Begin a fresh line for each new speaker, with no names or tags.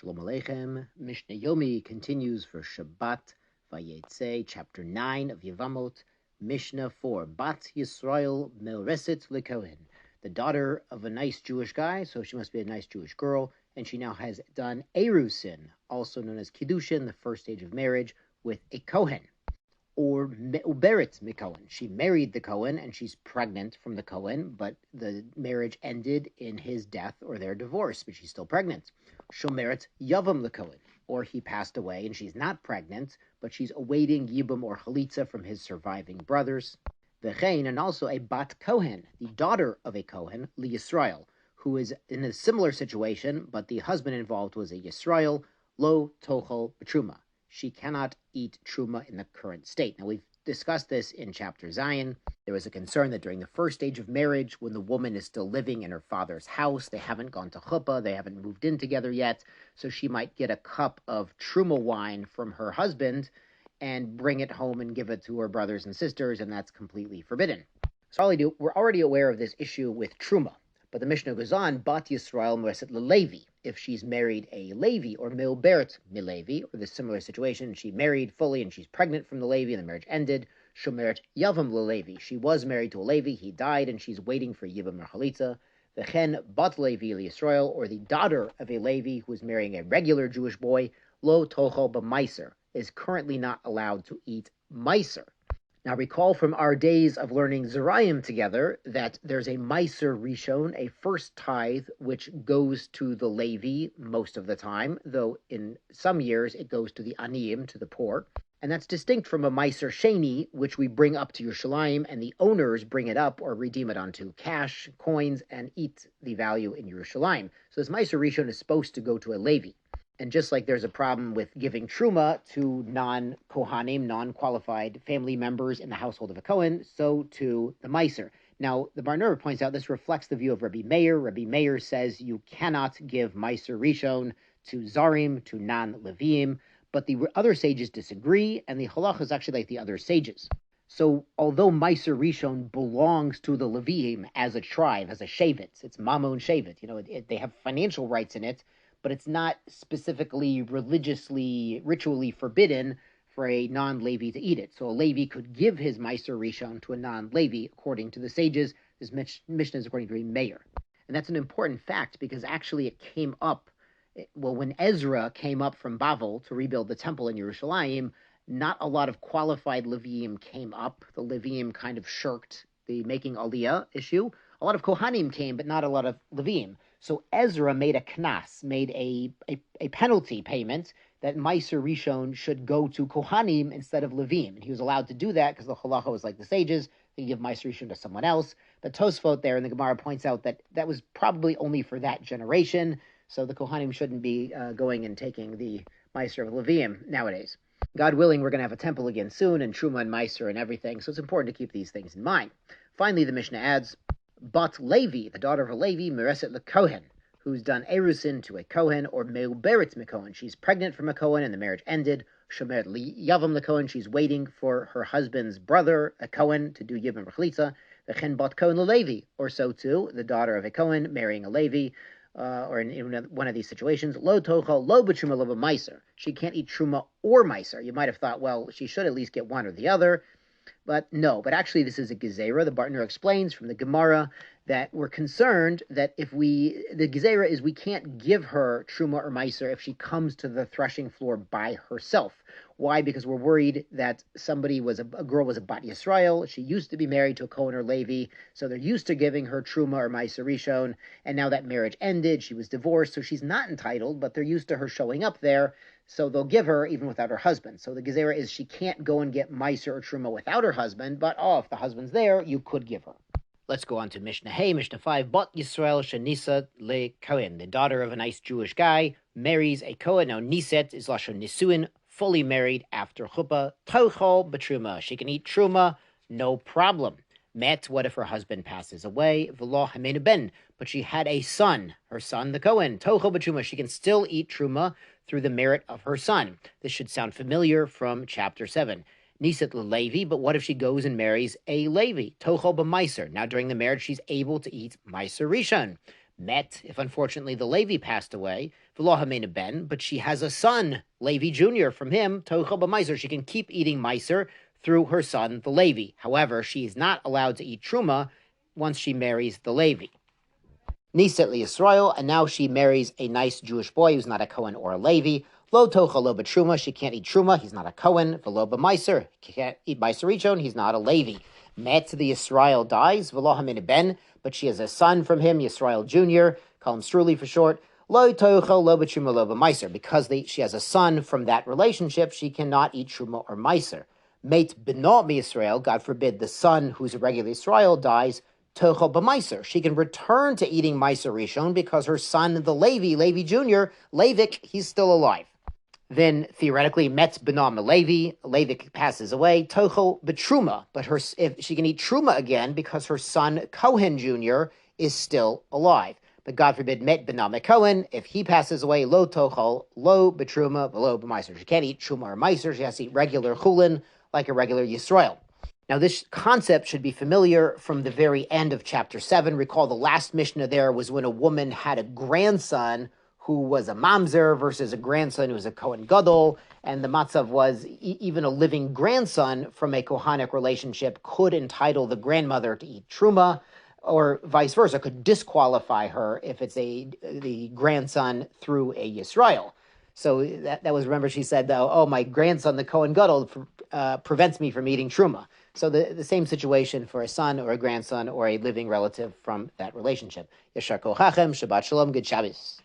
Shalom Aleichem. Mishnah Yomi continues for Shabbat Vayetze, chapter 9 of Yevamot, Mishnah 4. Bat Yisrael Melreset LeKohen, the daughter of a nice Jewish guy, so she must be a nice Jewish girl, and she now has done Erusin, also known as Kiddushin, the first stage of marriage, with a Kohen. Or Me'uberet Mikohen. She married the Kohen and she's pregnant from the Kohen, but the marriage ended in his death or their divorce, but she's still pregnant. Shomeret Yavam LeKohen. Or he passed away and she's not pregnant, but she's awaiting Yibum or Chalitza from his surviving brothers. V'chein, and also a Bat Kohen, the daughter of a Kohen, Yisrael, who is in a similar situation, but the husband involved was a Yisrael, Lo Tochel B'Truma. She cannot eat truma in the current state. Now, we've discussed this in chapter Zion. There was a concern that during the first stage of marriage, when the woman is still living in her father's house, they haven't gone to chuppah, they haven't moved in together yet, so she might get a cup of truma wine from her husband and bring it home and give it to her brothers and sisters, and that's completely forbidden. So we're already aware of this issue with truma. But the Mishnah goes on, Bat Yisrael Mereset LeLevi. If she's married a Levi or Milberet Milevi, or the similar situation, she married fully and she's pregnant from the Levi and the marriage ended, Shomeret Yavam LeLevi. She was married to a Levi, he died, and she's waiting for Yibam or Chalitza. V'chen Bat Levi Yisrael, or the daughter of a Levi who is marrying a regular Jewish boy, Lo Tochel B'Maiser, is currently not allowed to eat Maiser. Now recall from our days of learning Zerayim together that there's a Maaser Rishon, a first tithe, which goes to the Levi most of the time, though in some years it goes to the Aniyim, to the poor. And that's distinct from a Maaser Sheni, which we bring up to Yerushalayim, and the owners bring it up or redeem it onto cash, coins, and eat the value in Yerushalayim. So this Maaser Rishon is supposed to go to a Levi. And just like there's a problem with giving truma to non-Kohanim, non-qualified family members in the household of a Kohen, so to the Maaser. Now, the Barnura points out this reflects the view of Rabbi Meir. Rabbi Meir says you cannot give Maaser Rishon to Zarim, to non-Leviim, but the other sages disagree, and the halacha is actually like the other sages. So, although Maaser Rishon belongs to the Leviim as a tribe, as a shevet, it's Mamon shevet, they have financial rights in it, but it's not specifically ritually forbidden for a non-Levi to eat it. So a Levi could give his Maaser Rishon to a non-Levi, according to the sages. This Mishnah is according to a Meir. And that's an important fact, because actually it came up, when Ezra came up from Bavel to rebuild the temple in Yerushalayim, not a lot of qualified Leviim came up. The Leviim kind of shirked the making Aliyah issue. A lot of Kohanim came, but not a lot of Leviim. So Ezra made a knas, made a penalty payment that Maaser Rishon should go to Kohanim instead of Levim. And he was allowed to do that because the halacha was like the sages. They give Maaser Rishon to someone else. But Tosfot there in the Gemara points out that that was probably only for that generation. So the Kohanim shouldn't be going and taking the Maaser of Levim nowadays. God willing, we're going to have a temple again soon, and Truma and Maaser and everything. So it's important to keep these things in mind. Finally, the Mishnah adds, Bat Levi, the daughter of a Levi, Mereset LeKohen, who's done Erusin to a Kohen, or Me'uberet Mikohen. She's pregnant from a Kohen and the marriage ended. Shomeret Yavam LeKohen, she's waiting for her husband's brother, a Kohen, to do Yibam Rechlitza. V'chen Bat Kohen LeLevi, or so too, the daughter of a Kohen marrying a Levi, or in one of these situations, Lo Tochel, Lo B'Truma, Lo B'Maiser. She can't eat Truma or Maaser. You might have thought, well, she should at least get one or the other. But no, but actually this is a gezerah. The Bartner explains from the Gemara that we're concerned that the gezerah is we can't give her truma or maaser if she comes to the threshing floor by herself. Why? Because we're worried that a girl was a Bat Yisrael. She used to be married to a Kohen or Levi, so they're used to giving her truma or maaser rishon, and now that marriage ended, she was divorced, so she's not entitled, but they're used to her showing up there, so they'll give her even without her husband. So the gezerah is she can't go and get maaser or truma without her husband, but if the husband's there, you could give her. Let's go on to Mishnah Hey, Mishnah 5. Bat Yisrael Shenisa Le Kohen, the daughter of a nice Jewish guy, marries a Kohen. Now, Niset is Lashon Nisuin, fully married after Chuppah. Tochel B'Truma, she can eat Truma, no problem. Met, what if her husband passes away? V'lo Hamenu Ben, but she had a son, her son the Kohen. Tochel B'Truma, she can still eat Truma through the merit of her son. This should sound familiar from chapter 7. Niset Levi, but what if she goes and marries a Levi? Tochel b'Maiser. Now during the marriage, she's able to eat Maaser Rishon. Met, if unfortunately the Levi passed away, v'lo hamena ben, but she has a son, Levi Jr., from him, tochel b'maiser. She can keep eating maiser through her son, the Levi. However, she is not allowed to eat truma once she marries the Levi. Niset Yisrael, and now she marries a nice Jewish boy who's not a Cohen or a Levi. Lo tochel lo b'truma, she can't eat truma, he's not a Cohen. V'lo b'maiser, he can't eat maiser richon, he's not a Levi. Met, the Yisrael dies, v'lo hamina ben, but she has a son from him, Yisrael Jr., call him Struli for short. Lo tochel lo b'truma lo b'maiser, because she has a son from that relationship, she cannot eat truma or maiser. Met benot Yisrael, God forbid, the son who's a regular Yisrael dies, tochel b'maiser. She can return to eating maiser rishon because her son, the Levi Jr., Levik, he's still alive. Then theoretically, Metz benam Levik passes away, tochel b'truma, but if she can eat truma again because her son Cohen Jr. is still alive. But God forbid, Met benam Cohen, if he passes away, lo tochel, lo b'truma, lo b'maiser. She can't eat truma or maiser, she has to eat regular chulin, like a regular Yisrael. Now, this concept should be familiar from the very end of chapter 7. Recall the last Mishnah there was when a woman had a grandson who was a mamzer versus a grandson who was a Kohen Gadol, and the matzav was even a living grandson from a Kohanic relationship could entitle the grandmother to eat truma, or vice versa, could disqualify her if it's the grandson through a Yisrael. So that was, remember, she said, oh, my grandson, the Kohen Gadol, prevents me from eating truma. So the same situation for a son or a grandson or a living relative from that relationship. Yeshar Kochachem, Shabbat Shalom, good Shabbos.